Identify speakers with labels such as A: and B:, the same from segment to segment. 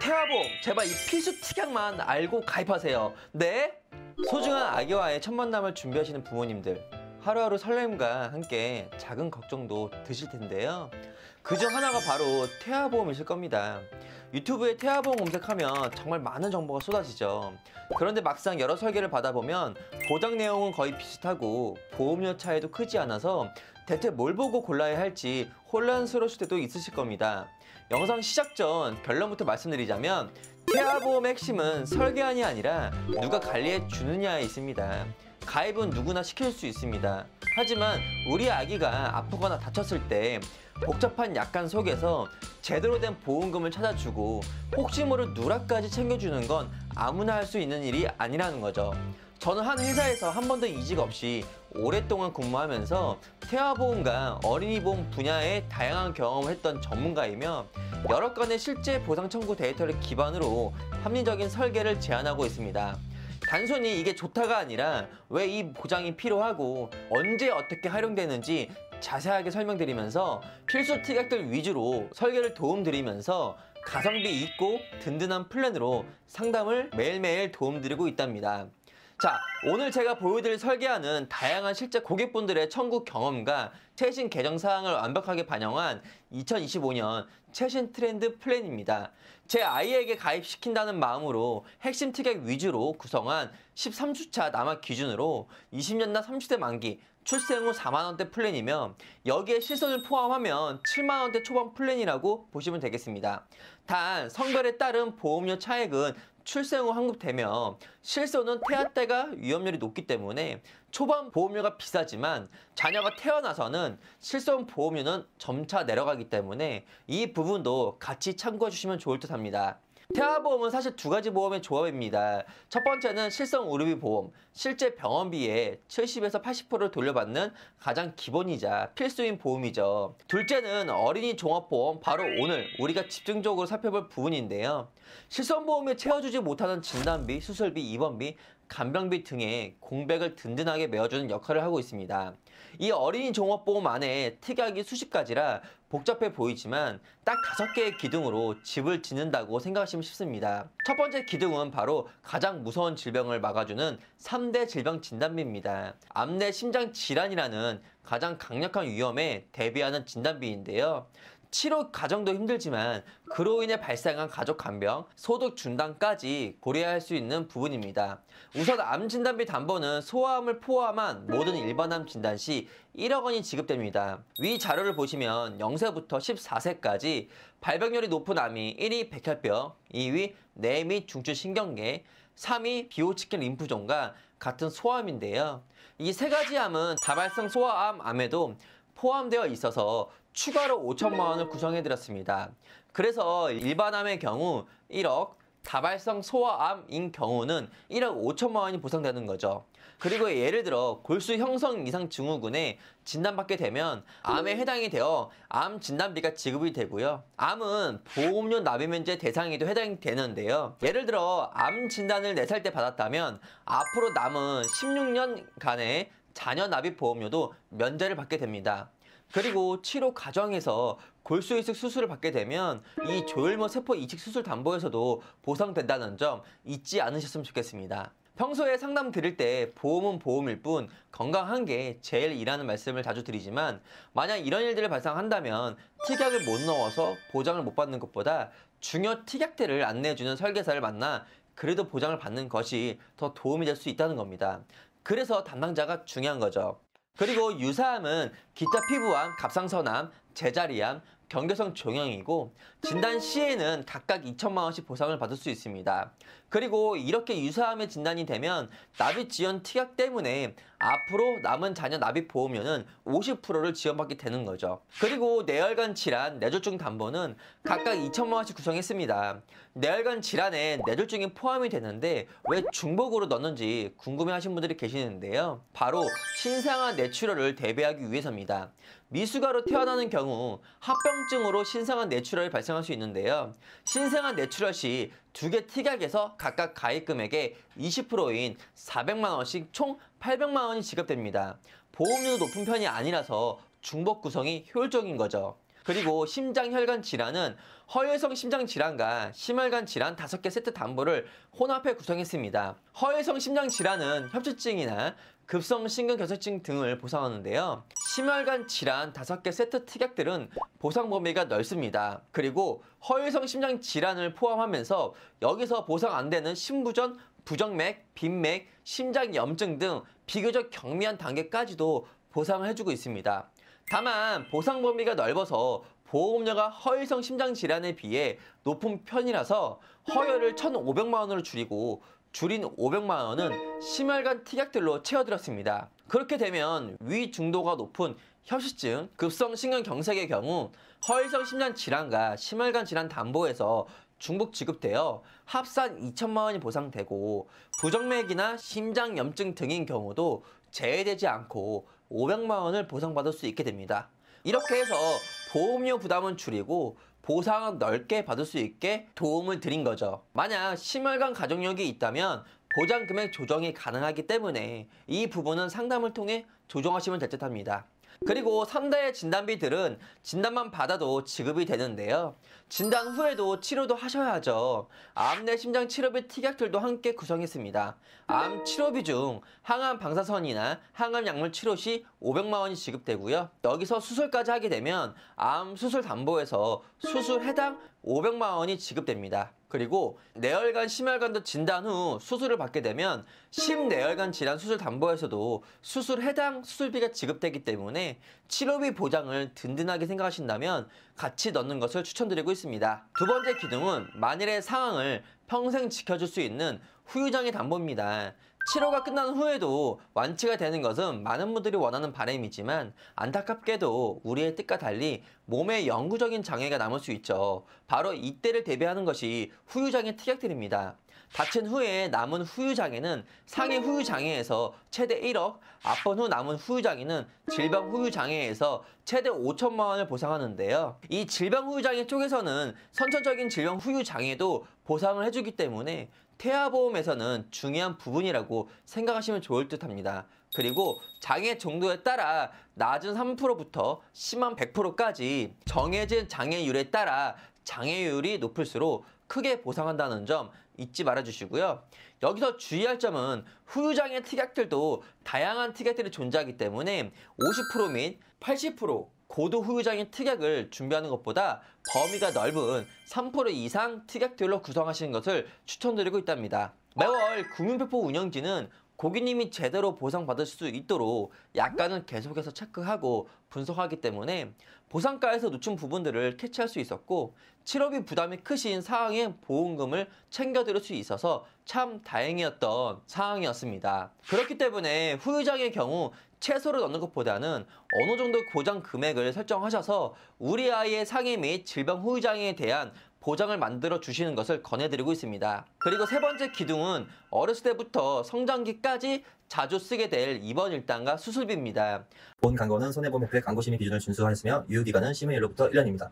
A: 태아보험 제발 이 필수 특약만 알고 가입하세요. 네? 소중한 아기와의 첫 만남을 준비하시는 부모님들, 하루하루 설렘과 함께 작은 걱정도 드실 텐데요. 그중 하나가 바로 태아보험이실 겁니다. 유튜브에 태아보험 검색하면 정말 많은 정보가 쏟아지죠. 그런데 막상 여러 설계를 받아보면 보장 내용은 거의 비슷하고 보험료 차이도 크지 않아서 대체 뭘 보고 골라야 할지 혼란스러우실 때도 있으실 겁니다. 영상 시작 전 결론부터 말씀드리자면 태아보험의 핵심은 설계안이 아니라 누가 관리해 주느냐에 있습니다. 가입은 누구나 시킬 수 있습니다. 하지만 우리 아기가 아프거나 다쳤을 때 복잡한 약관 속에서 제대로 된 보험금을 찾아주고 혹시 모를 누락까지 챙겨주는 건 아무나 할 수 있는 일이 아니라는 거죠. 저는 한 회사에서 한 번도 이직 없이 오랫동안 근무하면서 태아보험과 어린이보험 분야의 다양한 경험을 했던 전문가이며 여러 건의 실제 보상 청구 데이터를 기반으로 합리적인 설계를 제안하고 있습니다. 단순히 이게 좋다가 아니라 왜 이 보장이 필요하고 언제 어떻게 활용되는지 자세하게 설명드리면서 필수 특약들 위주로 설계를 도움드리면서 가성비 있고 든든한 플랜으로 상담을 매일매일 도움드리고 있답니다. 자, 오늘 제가 보여드릴 설계안은 다양한 실제 고객분들의 청구 경험과 최신 개정 사항을 완벽하게 반영한 2025년 최신 트렌드 플랜입니다. 제 아이에게 가입시킨다는 마음으로 핵심 특약 위주로 구성한 13주차 남아 기준으로 20년 나 30대 만기 출생 후 4만원대 플랜이며 여기에 실손을 포함하면 7만원대 초반 플랜이라고 보시면 되겠습니다. 단 성별에 따른 보험료 차액은 출생 후 환급되며 실손은 태아 때가 위험률이 높기 때문에 초반 보험료가 비싸지만 자녀가 태어나서는 실손 보험료는 점차 내려가기 때문에 이 부분도 같이 참고해 주시면 좋을 듯 합니다. 태아보험은 사실 두 가지 보험의 조합입니다. 첫 번째는 실손 의료비 보험, 실제 병원비의 70에서 80%를 돌려받는 가장 기본이자 필수인 보험이죠. 둘째는 어린이 종합보험, 바로 오늘 우리가 집중적으로 살펴볼 부분인데요. 실손보험에 채워주지 못하는 진단비, 수술비, 입원비, 간병비 등의 공백을 든든하게 메워주는 역할을 하고 있습니다. 이 어린이 종합보험 안에 특약이 수십 가지라 복잡해 보이지만 딱 5개의 기둥으로 집을 짓는다고 생각하시면 쉽습니다. 첫 번째 기둥은 바로 가장 무서운 질병을 막아주는 3대 질병 진단비입니다. 암내 심장 질환이라는 가장 강력한 위험에 대비하는 진단비인데요. 치료 과정도 힘들지만 그로 인해 발생한 가족 간병, 소득 중단까지 고려할 수 있는 부분입니다. 우선 암 진단비 담보는 소아암을 포함한 모든 일반암 진단 시 1억 원이 지급됩니다. 위 자료를 보시면 0세부터 14세까지 발병률이 높은 암이 1위 백혈병, 2위 뇌 및 중추 신경계, 3위 비호치킨 림프종과 같은 소아암인데요. 이 세 가지 암은 다발성 소아암에도 포함되어 있어서 추가로 5천만 원을 구성해드렸습니다. 그래서 일반암의 경우 1억, 다발성 소아암인 경우는 1억 5천만 원이 보상되는 거죠. 그리고 예를 들어 골수 형성 이상 증후군에 진단받게 되면 암에 해당이 되어 암 진단비가 지급이 되고요. 암은 보험료 납입 면제 대상에도 해당이 되는데요. 예를 들어 암 진단을 4살 때 받았다면 앞으로 남은 16년간의 자녀 납입 보험료도 면제를 받게 됩니다. 그리고 치료 과정에서 골수 이식 수술을 받게 되면 이 조혈모 세포 이식 수술 담보에서도 보상된다는 점 잊지 않으셨으면 좋겠습니다. 평소에 상담 드릴 때 보험은 보험일 뿐 건강한 게 제일이라는 말씀을 자주 드리지만 만약 이런 일들이 발생한다면 특약을 못 넣어서 보장을 못 받는 것보다 중요 특약들을 안내해주는 설계사를 만나 그래도 보장을 받는 것이 더 도움이 될 수 있다는 겁니다. 그래서 담당자가 중요한 거죠. 그리고 유사암은 기타 피부암, 갑상선암, 제자리암, 경계성 종양이고 진단 시에는 각각 2천만 원씩 보상을 받을 수 있습니다. 그리고 이렇게 유사암의 진단이 되면 납입 지원 특약 때문에 앞으로 남은 자녀 납입 보험료는 50%를 지원받게 되는 거죠. 그리고 뇌혈관 질환, 뇌졸중 담보는 각각 2천만 원씩 구성했습니다. 뇌혈관 질환에 뇌졸중이 포함이 되는데 왜 중복으로 넣는지 궁금해하신 분들이 계시는데요. 바로 신생아 뇌출혈을 대비하기 위해서입니다. 미숙아로 태어나는 경우 합병증으로 신생아 뇌출혈이 발생할 수 있는데요. 신생아 뇌출혈 시 2개 특약에서 각각 가입 금액의 20%인 400만 원씩 총 800만 원이 지급됩니다. 보험료도 높은 편이 아니라서 중복 구성이 효율적인 거죠. 그리고 심장혈관 질환은 허혈성 심장 질환과 심혈관 질환 5개 세트 담보를 혼합해 구성했습니다. 허혈성 심장 질환은 협주증이나 급성심근경색증 등을 보상하는데요. 심혈관 질환 5개 세트 특약들은 보상 범위가 넓습니다. 그리고 허혈성 심장 질환을 포함하면서 여기서 보상 안 되는 심부전, 부정맥, 빈맥, 심장염증 등 비교적 경미한 단계까지도 보상을 해주고 있습니다. 다만 보상 범위가 넓어서 보험료가 허혈성 심장 질환에 비해 높은 편이라서 허혈을 1,500만 원으로 줄이고 줄인 500만 원은 심혈관 특약들로 채워드렸습니다. 그렇게 되면 위 중도가 높은 협시증, 급성심근경색의 경우 허혈성 심장 질환과 심혈관 질환 담보에서 중복 지급되어 합산 2천만 원이 보상되고 부정맥이나 심장염증 등인 경우도 제외되지 않고 500만 원을 보상받을 수 있게 됩니다. 이렇게 해서 보험료 부담은 줄이고 보상은 넓게 받을 수 있게 도움을 드린 거죠. 만약 심혈관 가족력이 있다면 보장 금액 조정이 가능하기 때문에 이 부분은 상담을 통해 조정하시면 될 듯합니다. 그리고 3대 진단비들은 진단만 받아도 지급이 되는데요. 진단 후에도 치료도 하셔야죠. 암 내 심장 치료비 특약들도 함께 구성했습니다. 암 치료비 중 항암 방사선이나 항암 약물 치료 시 500만 원이 지급되고요. 여기서 수술까지 하게 되면 암 수술 담보에서 수술 해당 500만 원이 지급됩니다. 그리고 뇌혈관, 심혈관도 진단 후 수술을 받게 되면 심뇌혈관 질환 수술 담보에서도 수술 해당 수술비가 지급되기 때문에 치료비 보장을 든든하게 생각하신다면 같이 넣는 것을 추천드리고 있습니다. 두 번째 기둥은 만일의 상황을 평생 지켜줄 수 있는 후유장애 담보입니다. 치료가 끝난 후에도 완치가 되는 것은 많은 분들이 원하는 바람이지만 안타깝게도 우리의 뜻과 달리 몸에 영구적인 장애가 남을 수 있죠. 바로 이때를 대비하는 것이 후유장애 특약들입니다. 다친 후에 남은 후유장애는 상해 후유장애에서 최대 1억, 아픈 후 남은 후유장애는 질병 후유장애에서 최대 5천만 원을 보상하는데요. 이 질병 후유장애 쪽에서는 선천적인 질병 후유장애도 보상을 해주기 때문에 태아보험에서는 중요한 부분이라고 생각하시면 좋을 듯합니다. 그리고 장애 정도에 따라 낮은 3%부터 심한 100%까지 정해진 장애율에 따라 장애율이 높을수록 크게 보상한다는 점 잊지 말아주시고요. 여기서 주의할 점은 후유장애 특약들도 다양한 특약들이 존재하기 때문에 50% 및 80% 고도 후유장애 특약을 준비하는 것보다 범위가 넓은 3% 이상 특약들로 구성하시는 것을 추천드리고 있답니다. 매월 국민표포 운영진은 고객님이 제대로 보상받을 수 있도록 약관을 계속해서 체크하고 분석하기 때문에 보상가에서 놓친 부분들을 캐치할 수 있었고 치료비 부담이 크신 상황에 보험금을 챙겨드릴 수 있어서 참 다행이었던 상황이었습니다. 그렇기 때문에 후유장애의 경우 최소로 넣는 것보다는 어느 정도 보장 금액을 설정하셔서 우리 아이의 상해 및 질병 후유장애에 대한 보장을 만들어 주시는 것을 권해드리고 있습니다. 그리고 세 번째 기둥은 어렸을 때부터 성장기까지 자주 쓰게 될 입원 일당과 수술비입니다.
B: 본 광고는 손해보험협회 광고심의 기준을 준수하였으며 유효기간은 심의일로부터 1년입니다.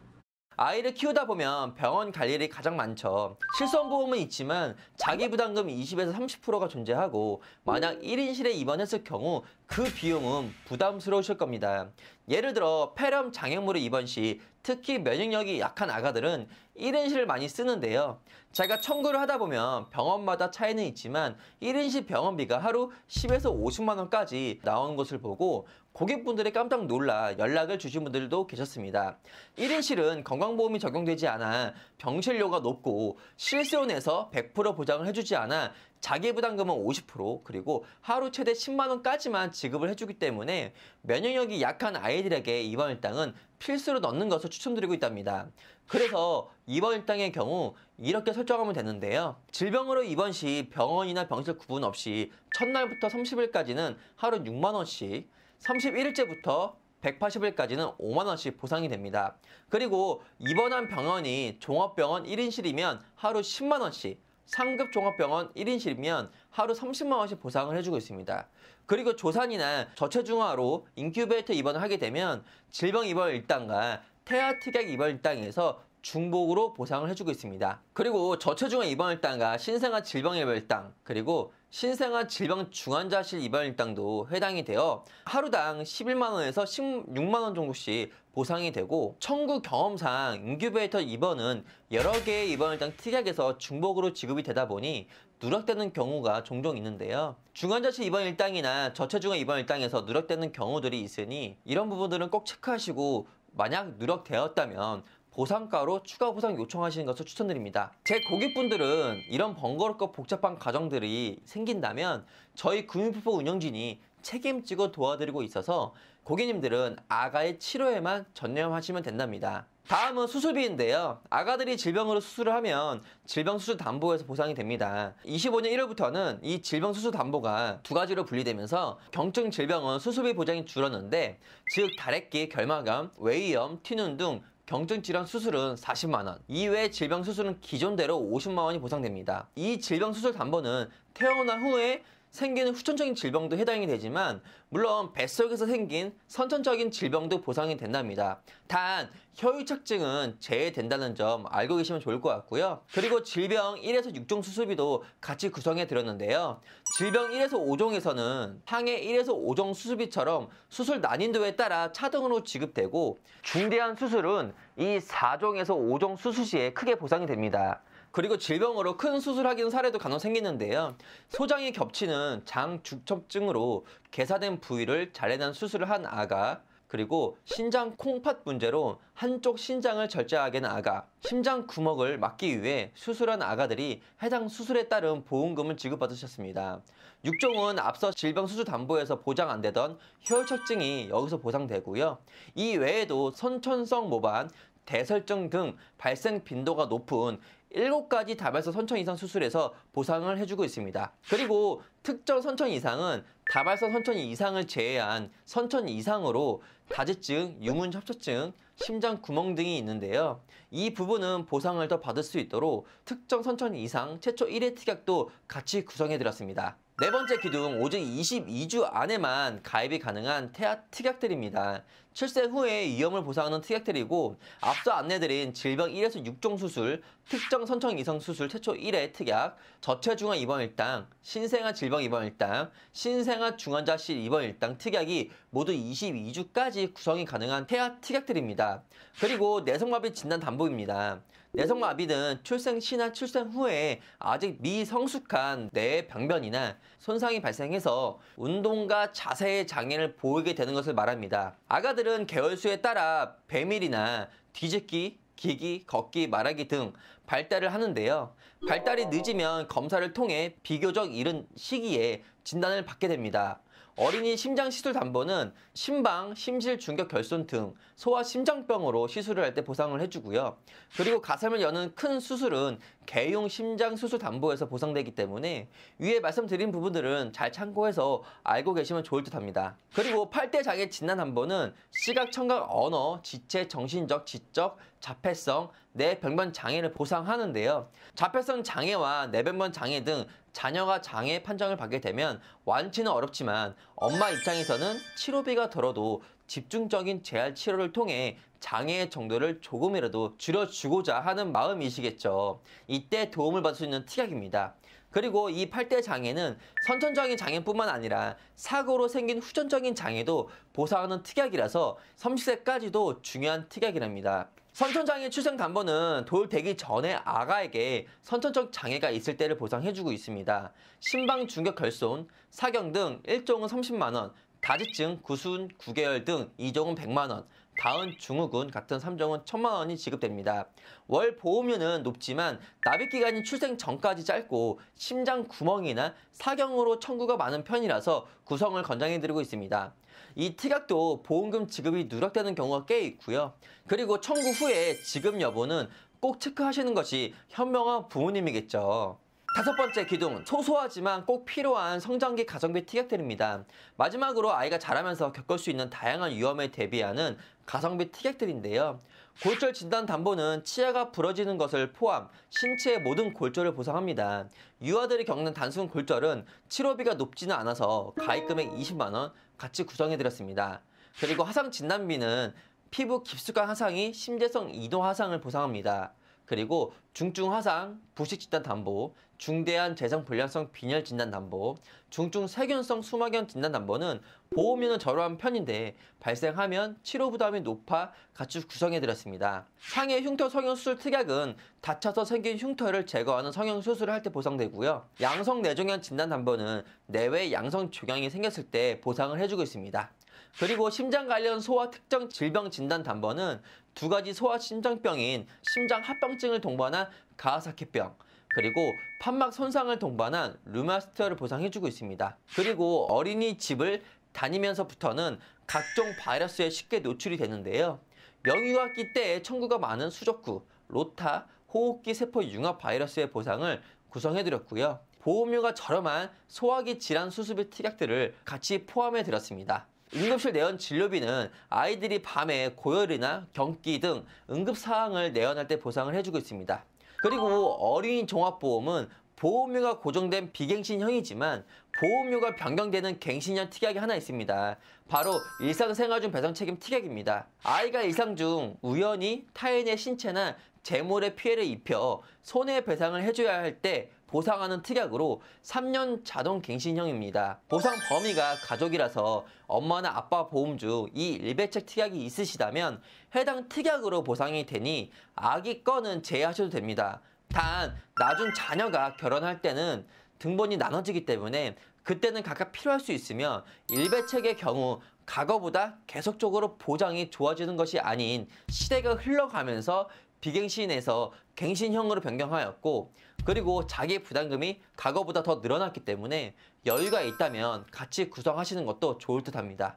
A: 아이를 키우다 보면 병원 갈 일이 가장 많죠. 실손보험은 있지만 자기부담금 20에서 30%가 존재하고 만약 1인실에 입원했을 경우 그 비용은 부담스러우실 겁니다. 예를 들어 폐렴 장애물의 입원 시 특히 면역력이 약한 아가들은 1인실을 많이 쓰는데요. 제가 청구를 하다 보면 병원마다 차이는 있지만 1인실 병원비가 하루 10에서 50만 원까지 나오는 것을 보고 고객분들이 깜짝 놀라 연락을 주신 분들도 계셨습니다. 1인실은 건강보험이 적용되지 않아 병실료가 높고 실손에서 100% 보장을 해주지 않아 자기부담금은 50% 그리고 하루 최대 10만 원까지만 지급을 해주기 때문에 면역력이 약한 아이들에게 입원 일당은 필수로 넣는 것을 추천드리고 있답니다. 그래서 입원 일당의 경우 이렇게 설정하면 되는데요. 질병으로 입원 시 병원이나 병실 구분 없이 첫날부터 30일까지는 하루 6만 원씩 31일째부터 180일까지는 5만 원씩 보상이 됩니다. 그리고 입원한 병원이 종합병원 1인실이면 하루 10만 원씩 상급 종합병원 1인실이면 하루 30만 원씩 보상을 해주고 있습니다. 그리고 조산이나 저체중아로 인큐베이터 입원을 하게 되면 질병 입원 일당과 태아 특약 입원 일당에서 중복으로 보상을 해주고 있습니다. 그리고 저체중아 입원일당과 신생아 질병 입원일당, 그리고 신생아 질병 중환자실 입원일당도 해당이 되어 하루당 11만원에서 16만원 정도씩 보상이 되고, 청구 경험상 인큐베이터 입원은 여러 개의 입원일당 특약에서 중복으로 지급이 되다 보니 누락되는 경우가 종종 있는데요. 중환자실 입원일당이나 저체중아 입원일당에서 누락되는 경우들이 있으니 이런 부분들은 꼭 체크하시고, 만약 누락되었다면 보상가로 추가 보상 요청하시는 것을 추천드립니다. 제 고객분들은 이런 번거롭고 복잡한 과정들이 생긴다면 저희 금융표포 운영진이 책임지고 도와드리고 있어서 고객님들은 아가의 치료에만 전념하시면 된답니다. 다음은 수술비인데요. 아가들이 질병으로 수술을 하면 질병수술담보에서 보상이 됩니다. 25년 1월부터는 이 질병수술담보가 두 가지로 분리되면서 경증 질병은 수술비 보장이 줄었는데, 즉 다래끼, 결막염, 외이염, 튀눈 등 경증 질환 수술은 40만원, 이외의 질병 수술은 기존대로 50만원이 보상됩니다. 이 질병 수술 담보는 태어난 후에 생기는 후천적인 질병도 해당이 되지만, 물론 뱃속에서 생긴 선천적인 질병도 보상이 된답니다. 단 혀유착증은 제외된다는 점 알고 계시면 좋을 것 같고요. 그리고 질병 1에서 6종 수술비도 같이 구성해 드렸는데요. 질병 1에서 5종에서는 항해 1에서 5종 수술비처럼 수술 난이도에 따라 차등으로 지급되고, 중대한 수술은 이 4종에서 5종 수술 시에 크게 보상이 됩니다. 그리고 질병으로 큰 수술하기는 사례도 간혹 생기는데요. 소장이 겹치는 장중첩증으로 개사된 부위를 잘라낸 수술을 한 아가, 그리고 신장 콩팥 문제로 한쪽 신장을 절제하게 된 아가, 심장 구멍을 막기 위해 수술한 아가들이 해당 수술에 따른 보험금을 지급받으셨습니다. 6종은 앞서 질병수술담보에서 보장 안 되던 혀유착증이 여기서 보상되고요. 이 외에도 선천성 모반, 대설증 등 발생 빈도가 높은 7가지 다발성 선천 이상 수술에서 보상을 해주고 있습니다. 그리고 특정 선천 이상은 다발성 선천 이상을 제외한 선천 이상으로 다지증, 유문협착증, 심장 구멍 등이 있는데요. 이 부분은 보상을 더 받을 수 있도록 특정 선천 이상 최초 1회 특약도 같이 구성해 드렸습니다. 네 번째 기둥, 오직 22주 안에만 가입이 가능한 태아 특약들입니다. 출생 후에 위험을 보상하는 특약들이고, 앞서 안내드린 질병 1에서 6종 수술, 특정 선천 이상 수술 최초 1회 특약, 저체중아 입원일당, 신생아 질병 입원일당, 신생아 중환자실 입원일당 특약이 모두 22주까지 구성이 가능한 태아 특약들입니다. 그리고 내성마비 진단 담보입니다. 내성마비는 출생 시나 출생 후에 아직 미성숙한 뇌의 병변이나 손상이 발생해서 운동과 자세의 장애를 보이게 되는 것을 말합니다. 아가들은 개월수에 따라 배밀이나 뒤집기, 기기, 걷기, 말하기 등 발달을 하는데요. 발달이 늦으면 검사를 통해 비교적 이른 시기에 진단을 받게 됩니다. 어린이 심장시술담보는 심방, 심실중격결손 등 소아심장병으로 시술을 할 때 보상을 해주고요. 그리고 가슴을 여는 큰 수술은 개용 심장수술담보에서 보상되기 때문에 위에 말씀드린 부분들은 잘 참고해서 알고 계시면 좋을 듯 합니다. 그리고 8대 장애 진단담보는 시각, 청각, 언어, 지체, 정신적, 지적, 자폐성, 뇌병변 장애를 보상하는데요. 자폐성 장애와 뇌병변 장애 등 자녀가 장애 판정을 받게 되면 완치는 어렵지만 엄마 입장에서는 치료비가 들어도 집중적인 재활 치료를 통해 장애의 정도를 조금이라도 줄여주고자 하는 마음이시겠죠. 이때 도움을 받을 수 있는 특약입니다. 그리고 이 8대 장애는 선천적인 장애뿐만 아니라 사고로 생긴 후천적인 장애도 보상하는 특약이라서 30세까지도 중요한 특약이랍니다. 선천장애 출생담보는 돌되기 전에 아가에게 선천적 장애가 있을 때를 보상해주고 있습니다. 심방중격결손, 사경 등 1종은 30만원, 다지증, 구순, 9개월 등 2종은 100만원, 다은, 증후군 같은 3종은 1000만원이 지급됩니다. 월 보험료는 높지만 납입기간이 출생 전까지 짧고 심장 구멍이나 사경으로 청구가 많은 편이라서 구성을 권장해드리고 있습니다. 이 특약도 보험금 지급이 누락되는 경우가 꽤 있고요. 그리고 청구 후에 지급 여부는 꼭 체크하시는 것이 현명한 부모님이겠죠. 다섯 번째 기둥, 소소하지만 꼭 필요한 성장기 가성비 특약들입니다. 마지막으로 아이가 자라면서 겪을 수 있는 다양한 위험에 대비하는 가성비 특약들인데요. 골절 진단 담보는 치아가 부러지는 것을 포함 신체의 모든 골절을 보상합니다. 유아들이 겪는 단순 골절은 치료비가 높지는 않아서 가입 금액 20만원 같이 구성해드렸습니다. 그리고 화상 진단비는 피부 깊숙한 화상이 심재성 이도 화상을 보상합니다. 그리고 중증 화상, 부식 진단 담보, 중대한 재성 불량성 빈혈 진단 담보, 중증 세균성 수막염 진단 담보는 보험료는 저렴한 편인데 발생하면 치료 부담이 높아 같이 구성해드렸습니다. 상해 흉터 성형 수술 특약은 다쳐서 생긴 흉터를 제거하는 성형 수술을 할 때 보상되고요. 양성 뇌종양 진단 담보는 내외 양성 종양이 생겼을 때 보상을 해주고 있습니다. 그리고 심장 관련 소아 특정 질병 진단 담보는 두 가지 소아 심장병인 심장합병증을 동반한 가와사키병, 그리고 판막 손상을 동반한 류마티스를 보상해주고 있습니다. 그리고 어린이집을 다니면서부터는 각종 바이러스에 쉽게 노출이 되는데요. 명유아기 때에 청구가 많은 수족구, 로타, 호흡기 세포 융합 바이러스의 보상을 구성해드렸고요. 보험료가 저렴한 소화기 질환 수술비 특약들을 같이 포함해드렸습니다. 응급실 내원 진료비는 아이들이 밤에 고열이나 경기 등 응급사항을 내원할 때 보상을 해주고 있습니다. 그리고 어린이 종합보험은 보험료가 고정된 비갱신형이지만 보험료가 변경되는 갱신형 특약이 하나 있습니다. 바로 일상생활 중 배상 책임 특약입니다. 아이가 일상 중 우연히 타인의 신체나 재물에 피해를 입혀 손해배상을 해줘야 할 때 보상하는 특약으로 3년 자동 갱신형입니다. 보상 범위가 가족이라서 엄마나 아빠 보험 중 이 일배책 특약이 있으시다면 해당 특약으로 보상이 되니 아기 거는 제외하셔도 됩니다. 단 나중 자녀가 결혼할 때는 등본이 나눠지기 때문에 그때는 각각 필요할 수 있으며 일배책의 경우 과거보다 계속적으로 보장이 좋아지는 것이 아닌 시대가 흘러가면서 비갱신에서 갱신형으로 변경하였고, 그리고 자기 부담금이 과거보다 더 늘어났기 때문에 여유가 있다면 같이 구성하시는 것도 좋을 듯 합니다.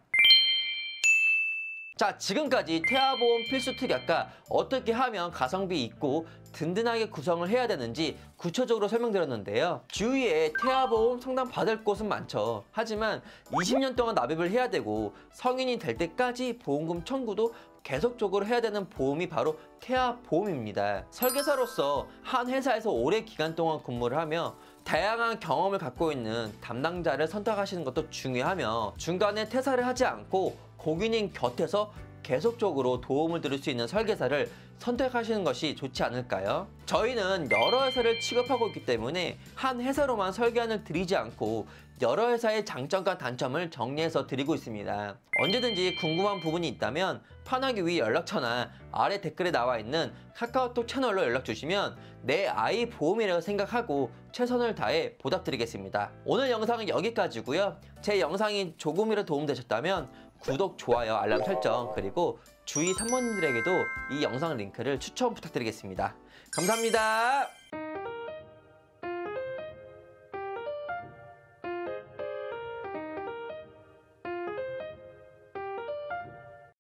A: 자, 지금까지 태아보험 필수 특약과 어떻게 하면 가성비 있고 든든하게 구성을 해야 되는지 구체적으로 설명드렸는데요. 주위에 태아보험 상담 받을 곳은 많죠. 하지만 20년 동안 납입을 해야 되고 성인이 될 때까지 보험금 청구도 계속적으로 해야 되는 보험이 바로 태아보험입니다. 설계사로서 한 회사에서 오랜 기간 동안 근무를 하며 다양한 경험을 갖고 있는 담당자를 선택하시는 것도 중요하며 중간에 퇴사를 하지 않고 고객님 곁에서 계속적으로 도움을 드릴 수 있는 설계사를 선택하시는 것이 좋지 않을까요? 저희는 여러 회사를 취급하고 있기 때문에 한 회사로만 설계안을 드리지 않고 여러 회사의 장점과 단점을 정리해서 드리고 있습니다. 언제든지 궁금한 부분이 있다면 편하게 위 연락처나 아래 댓글에 나와 있는 카카오톡 채널로 연락 주시면 내 아이 보험이라고 생각하고 최선을 다해 보답드리겠습니다. 오늘 영상은 여기까지고요. 제 영상이 조금이라도 도움되셨다면 구독, 좋아요, 알람 설정, 그리고 주위 산모님들에게도 이 영상 링크를 추천 부탁드리겠습니다. 감사합니다.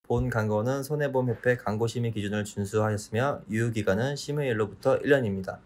B: 본 광고는 손해보험협회 광고심의 기준을 준수하였으며 유효기간은 심의일로부터 1년입니다.